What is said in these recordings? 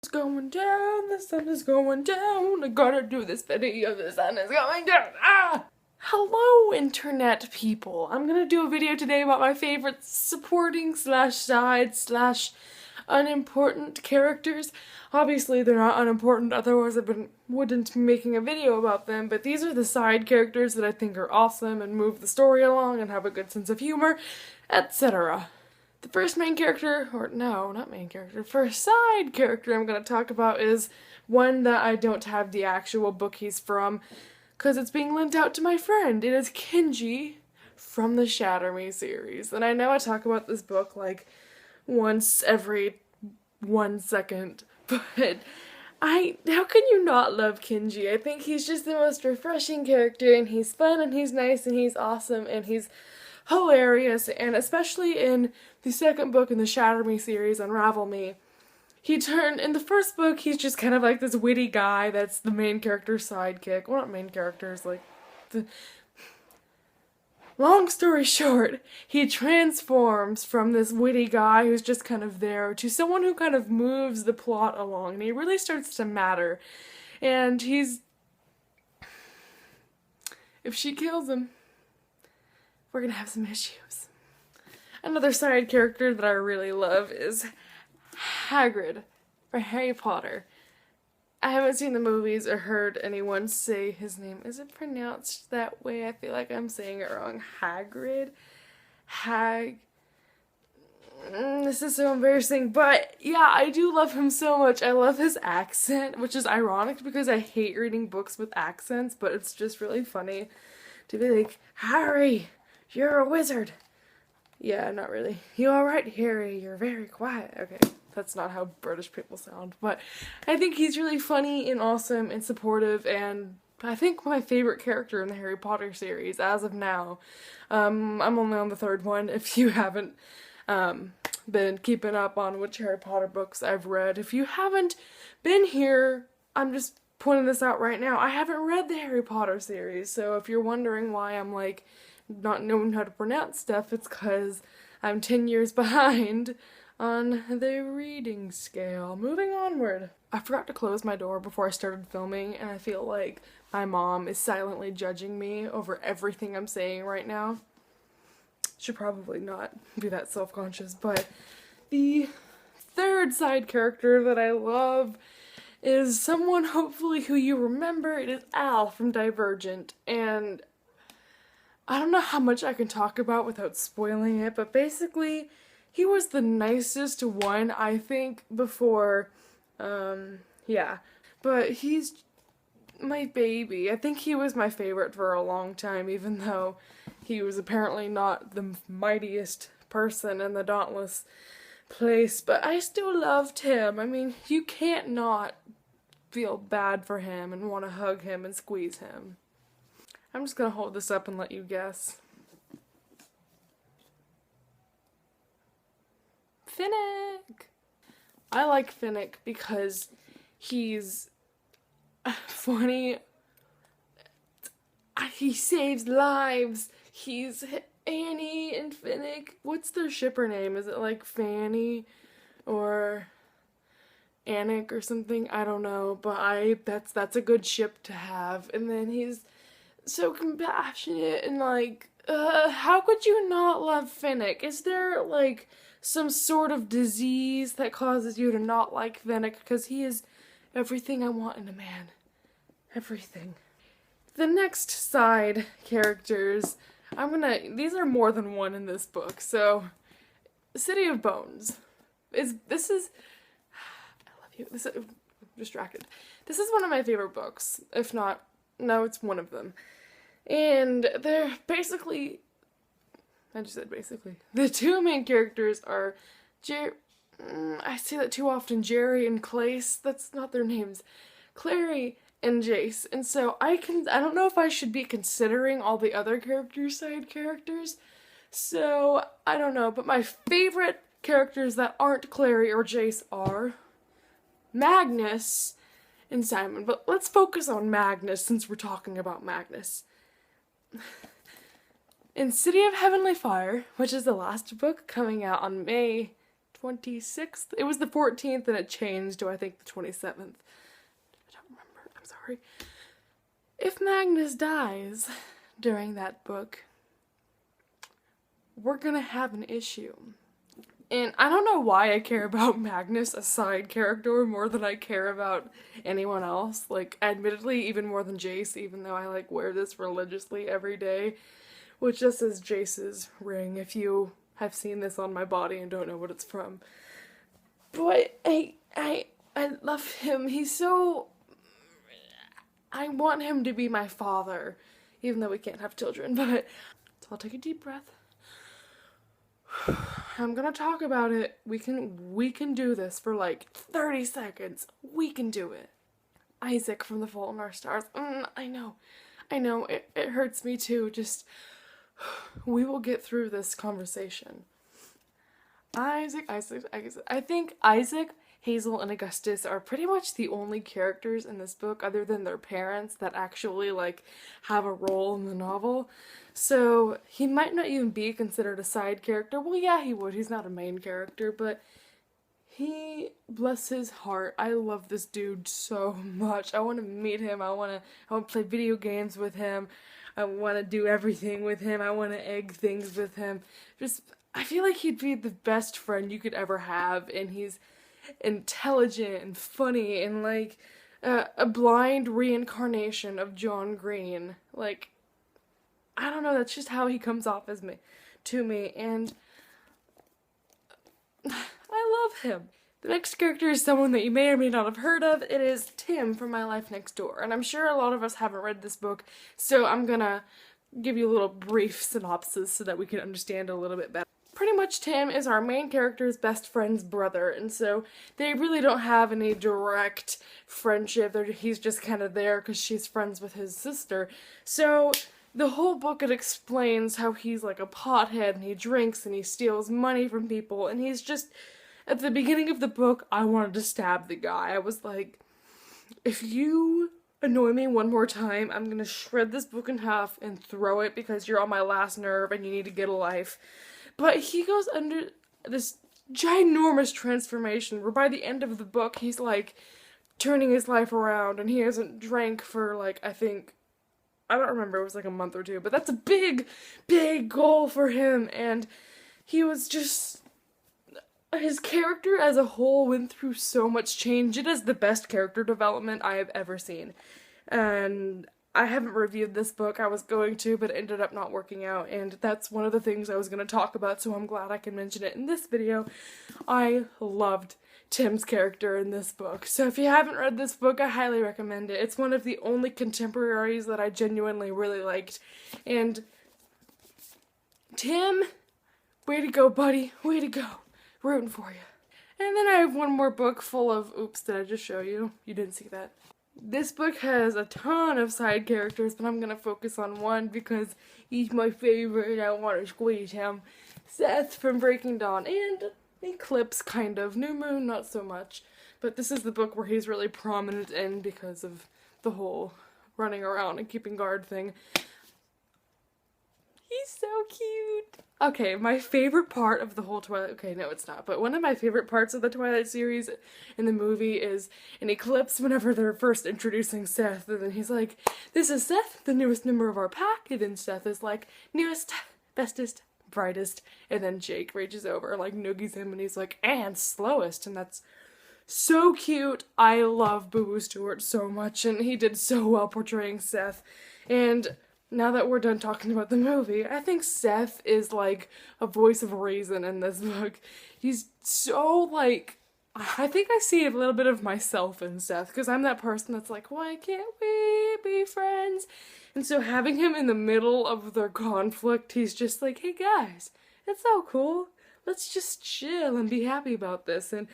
It's going down, the sun is going down. I gotta do this video, the sun is going down. Ah! Hello, internet people. I'm gonna do a video today about my favorite supporting slash side slash unimportant characters. Obviously, they're not unimportant, otherwise wouldn't be making a video about them, but these are the side characters that I think are awesome and move the story along and have a good sense of humor, etc. The first main character, or no, not main character, first side character I'm going to talk about is one that I don't have the actual book he's from, because it's being lent out to my friend. It is Kenji from the Shatter Me series. And I know I talk about this book like once every 1 second, but how can you not love Kenji? I think he's just the most refreshing character, and he's fun, and he's nice, and he's awesome, and he's hilarious, and especially in the second book in the Shatter Me series, Unravel Me, in the first book, he's just kind of like this witty guy that's the main character's sidekick. Well, not main characters, long story short, he transforms from this witty guy who's just kind of there to someone who kind of moves the plot along, and he really starts to matter. And if she kills him, we're gonna have some issues. Another side character that I really love is Hagrid for Harry Potter. I haven't seen the movies or heard anyone say his name. Is it pronounced that way? I feel like I'm saying it wrong. Hagrid? This is so embarrassing, but yeah, I do love him so much. I love his accent, which is ironic because I hate reading books with accents, but it's just really funny to be like, Harry, you're a wizard. Yeah, not really. You alright, Harry? You're very quiet. Okay, that's not how British people sound, but I think he's really funny and awesome and supportive, and I think my favorite character in the Harry Potter series as of now. I'm only on the third one. If you haven't been keeping up on which Harry Potter books I've read, if you haven't been here, I'm just pointing this out right now. I haven't read the Harry Potter series, so if you're wondering why I'm like not knowing how to pronounce stuff, it's because I'm 10 years behind on the reading scale. Moving onward. I forgot to close my door before I started filming, and I feel like my mom is silently judging me over everything I'm saying right now. Should probably not be that self-conscious, but the third side character that I love is someone hopefully who you remember. It is Al from Divergent, and I don't know how much I can talk about without spoiling it, but basically, he was the nicest one, I think, before, yeah. But he's my baby. I think he was my favorite for a long time, even though he was apparently not the mightiest person in the Dauntless place, but I still loved him. I mean, you can't not feel bad for him and want to hug him and squeeze him. I'm just gonna hold this up and let you guess. Finnick! I like Finnick because he's funny. He saves lives. He's Annie and Finnick. What's their shipper name? Is it like Fanny or Anik or something? I don't know, but that's a good ship to have. And then he's so compassionate and like, how could you not love Finnick? Is there like some sort of disease that causes you to not like Finnick? Because he is everything I want in a man. Everything. The next side characters, these are more than one in this book, so City of Bones. I love you. I'm distracted. This is one of my favorite books, if not, no, it's one of them. And they're basically, I just said basically, the two main characters are I say that too often, Jerry and Clace. That's not their names. Clary and Jace. And so I don't know if I should be considering all the other side characters. So, I don't know, but my favorite characters that aren't Clary or Jace are Magnus and Simon. But let's focus on Magnus since we're talking about Magnus. In City of Heavenly Fire, which is the last book coming out on May 26th. It was the 14th and it changed to I think the 27th. I don't remember. I'm sorry. If Magnus dies during that book, we're gonna have an issue. And I don't know why I care about Magnus, a side character, more than I care about anyone else. Like, admittedly, even more than Jace, even though I, like, wear this religiously every day. Which just is Jace's ring, if you have seen this on my body and don't know what it's from. But I love him. He's so... I want him to be my father, even though we can't have children, but... So I'll take a deep breath. I'm gonna talk about it. We can do this for like 30 seconds. We can do it. Isaac from The Fault in Our Stars. I know. It hurts me too. Just, we will get through this conversation. Isaac. I think Isaac, Hazel, and Augustus are pretty much the only characters in this book, other than their parents, that actually, like, have a role in the novel. So, he might not even be considered a side character. Well, yeah, he would. He's not a main character, but he, bless his heart, I love this dude so much. I want to meet him. I want to play video games with him. I want to do everything with him. I want to egg things with him. Just, I feel like he'd be the best friend you could ever have, and he's intelligent and funny and like a blind reincarnation of John Green. Like, I don't know, that's just how he comes off as to me, and I love him. The next character is someone that you may or may not have heard of. It is Tim from My Life Next Door, and I'm sure a lot of us haven't read this book, so I'm gonna give you a little brief synopsis so that we can understand a little bit better. Pretty much Tim is our main character's best friend's brother, and so they really don't have any direct friendship. He's just kind of there because she's friends with his sister. So the whole book, it explains how he's like a pothead, and he drinks, and he steals money from people, and he's just... At the beginning of the book, I wanted to stab the guy. I was like, if you annoy me one more time, I'm gonna shred this book in half and throw it because you're on my last nerve and you need to get a life. But he goes under this ginormous transformation where by the end of the book, he's like turning his life around, and he hasn't drank for like, I don't remember, it was like a month or two, but that's a big, big goal for him, and he was just... His character as a whole went through so much change. It is the best character development I have ever seen. And I haven't reviewed this book. I was going to, but it ended up not working out. And that's one of the things I was going to talk about, so I'm glad I can mention it in this video. I loved Tim's character in this book. So if you haven't read this book, I highly recommend it. It's one of the only contemporaries that I genuinely really liked. And Tim, way to go, buddy. Way to go. Rooting for you. And then I have one more book full of... Oops, did I just show you? You didn't see that. This book has a ton of side characters, but I'm gonna focus on one because he's my favorite and I want to squeeze him. Seth from Breaking Dawn, and Eclipse, kind of. New Moon, not so much. But this is the book where he's really prominent in because of the whole running around and keeping guard thing. He's so cute. Okay, my favorite part of the whole Twilight... Okay, no, it's not. But one of my favorite parts of the Twilight series in the movie is in Eclipse whenever they're first introducing Seth. And then he's like, this is Seth, the newest member of our pack. And then Seth is like, newest, bestest, brightest. And then Jake reaches over and like noogies him and he's like, and slowest. And that's so cute. I love Boo Boo Stewart so much. And he did so well portraying Seth. And... now that we're done talking about the movie, I think Seth is like a voice of reason in this book. He's so like, I think I see a little bit of myself in Seth, because I'm that person that's like, why can't we be friends? And so having him in the middle of their conflict, he's just like, hey guys, it's so cool. Let's just chill and be happy about this. And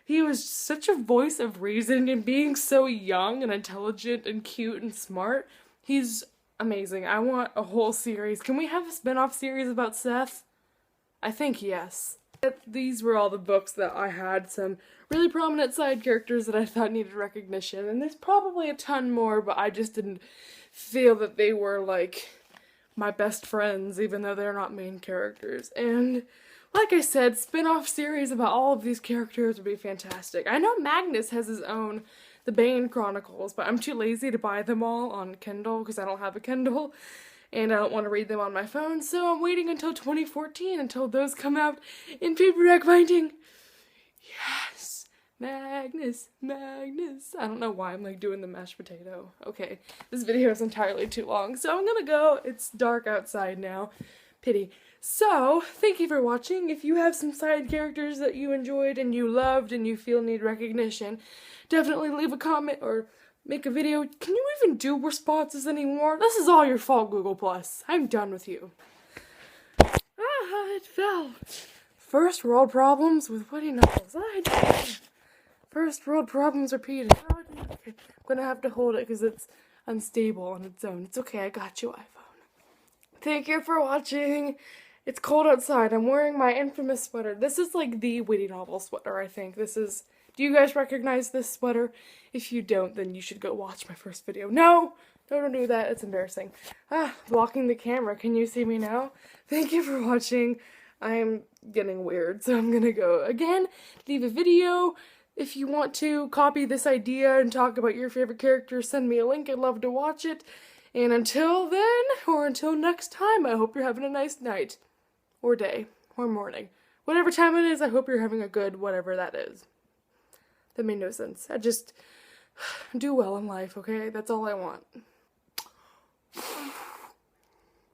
he was such a voice of reason, and being so young and intelligent and cute and smart, he's amazing. I want a whole series. Can we have a spin-off series about Seth? I think yes. These were all the books that I had some really prominent side characters that I thought needed recognition, and there's probably a ton more, but I just didn't feel that they were like my best friends, even though they're not main characters. And like I said, spin-off series about all of these characters would be fantastic. I know Magnus has his own, The Bane Chronicles, but I'm too lazy to buy them all on Kindle because I don't have a Kindle and I don't want to read them on my phone, so I'm waiting until 2014 until those come out in paperback binding. Yes! Magnus, Magnus. I don't know why I'm like doing the mashed potato. Okay, this video is entirely too long, so I'm gonna go. It's dark outside now. Pity. So, thank you for watching. If you have some side characters that you enjoyed and you loved and you feel need recognition, definitely leave a comment or make a video. Can you even do responses anymore? This is all your fault, Google+. I'm done with you. Ah, it fell. First world problems with Woody Knuckles. First world problems repeated. Okay. I'm gonna have to hold it because it's unstable on its own. It's okay, I got you, iPhone. Thank you for watching. It's cold outside. I'm wearing my infamous sweater. This is like the Witty Novel sweater, I think. This is... Do you guys recognize this sweater? If you don't, then you should go watch my first video. No! Don't do that. It's embarrassing. Blocking the camera. Can you see me now? Thank you for watching. I'm getting weird, so I'm gonna go. Again, leave a video. If you want to copy this idea and talk about your favorite characters, send me a link. I'd love to watch it. And until then, or until next time, I hope you're having a nice night. Or day. Or morning. Whatever time it is, I hope you're having a good whatever that is. That made no sense. I just do well in life, okay? That's all I want.